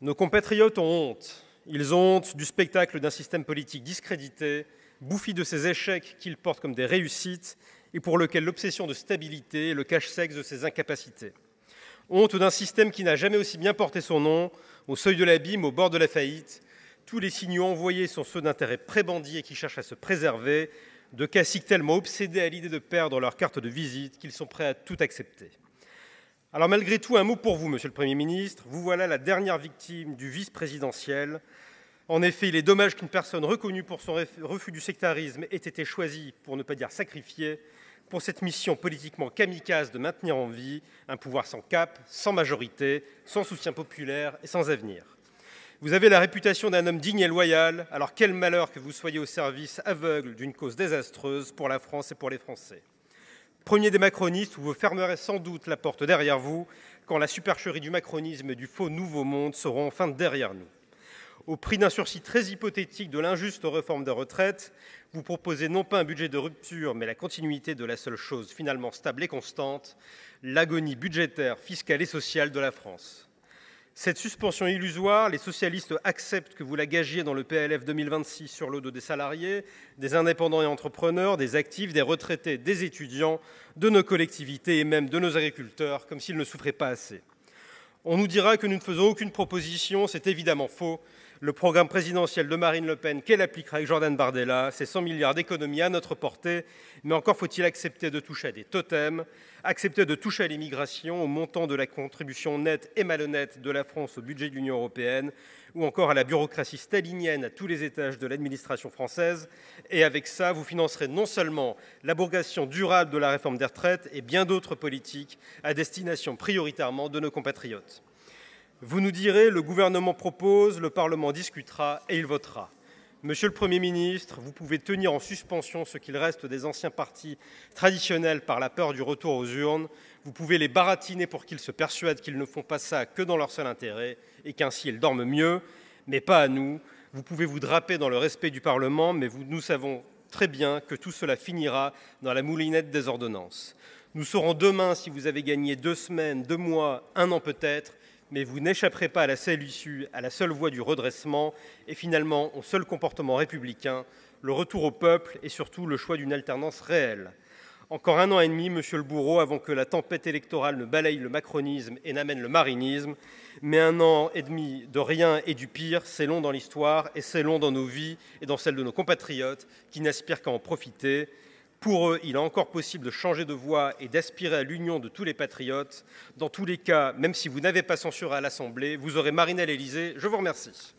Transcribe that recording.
Nos compatriotes ont honte. Ils ont honte du spectacle d'un système politique discrédité, bouffi de ses échecs qu'ils portent comme des réussites et pour lequel l'obsession de stabilité est le cache-sexe de ses incapacités. Honte d'un système qui n'a jamais aussi bien porté son nom, au seuil de l'abîme, au bord de la faillite. Tous les signaux envoyés sont ceux d'intérêts prébandis et qui cherchent à se préserver, de caciques tellement obsédés à l'idée de perdre leur carte de visite qu'ils sont prêts à tout accepter. Alors malgré tout, un mot pour vous, Monsieur le Premier ministre. Vous voilà la dernière victime du vice présidentiel. En effet, il est dommage qu'une personne reconnue pour son refus du sectarisme ait été choisie, pour ne pas dire sacrifiée, pour cette mission politiquement kamikaze de maintenir en vie un pouvoir sans cap, sans majorité, sans soutien populaire et sans avenir. Vous avez la réputation d'un homme digne et loyal, alors quel malheur que vous soyez au service aveugle d'une cause désastreuse pour la France et pour les Français. Premier des macronistes, vous fermerez sans doute la porte derrière vous quand la supercherie du macronisme et du faux nouveau monde seront enfin derrière nous. Au prix d'un sursis très hypothétique de l'injuste réforme des retraites, vous proposez non pas un budget de rupture, mais la continuité de la seule chose finalement stable et constante, l'agonie budgétaire, fiscale et sociale de la France. Cette suspension illusoire, les socialistes acceptent que vous la gagiez dans le PLF 2026 sur le dos des salariés, des indépendants et entrepreneurs, des actifs, des retraités, des étudiants, de nos collectivités et même de nos agriculteurs, comme s'ils ne souffraient pas assez. On nous dira que nous ne faisons aucune proposition, c'est évidemment faux. Le programme présidentiel de Marine Le Pen, qu'elle appliquera avec Jordan Bardella, c'est 100 milliards d'économies à notre portée, mais encore faut-il accepter de toucher à des totems, accepter de toucher à l'immigration, au montant de la contribution nette et malhonnête de la France au budget de l'Union européenne, ou encore à la bureaucratie stalinienne à tous les étages de l'administration française. Et avec ça, vous financerez non seulement l'abrogation durable de la réforme des retraites et bien d'autres politiques à destination prioritairement de nos compatriotes. Vous nous direz, le gouvernement propose, le Parlement discutera et il votera. Monsieur le Premier ministre, vous pouvez tenir en suspension ce qu'il reste des anciens partis traditionnels par la peur du retour aux urnes. Vous pouvez les baratiner pour qu'ils se persuadent qu'ils ne font pas ça que dans leur seul intérêt et qu'ainsi ils dorment mieux, mais pas à nous. Vous pouvez vous draper dans le respect du Parlement, mais nous savons très bien que tout cela finira dans la moulinette des ordonnances. Nous saurons demain si vous avez gagné 2 semaines, 2 mois, 1 an peut-être, mais vous n'échapperez pas à la seule issue, à la seule voie du redressement et finalement au seul comportement républicain, le retour au peuple et surtout le choix d'une alternance réelle. Encore 1 an et demi, monsieur le bourreau, avant que la tempête électorale ne balaye le macronisme et n'amène le marinisme. Mais 1 an et demi de rien et du pire, c'est long dans l'histoire et c'est long dans nos vies et dans celles de nos compatriotes qui n'aspirent qu'à en profiter. Pour eux, il est encore possible de changer de voie et d'aspirer à l'union de tous les patriotes. Dans tous les cas, même si vous n'avez pas censuré à l'Assemblée, vous aurez mariné à l'Élysée. Je vous remercie.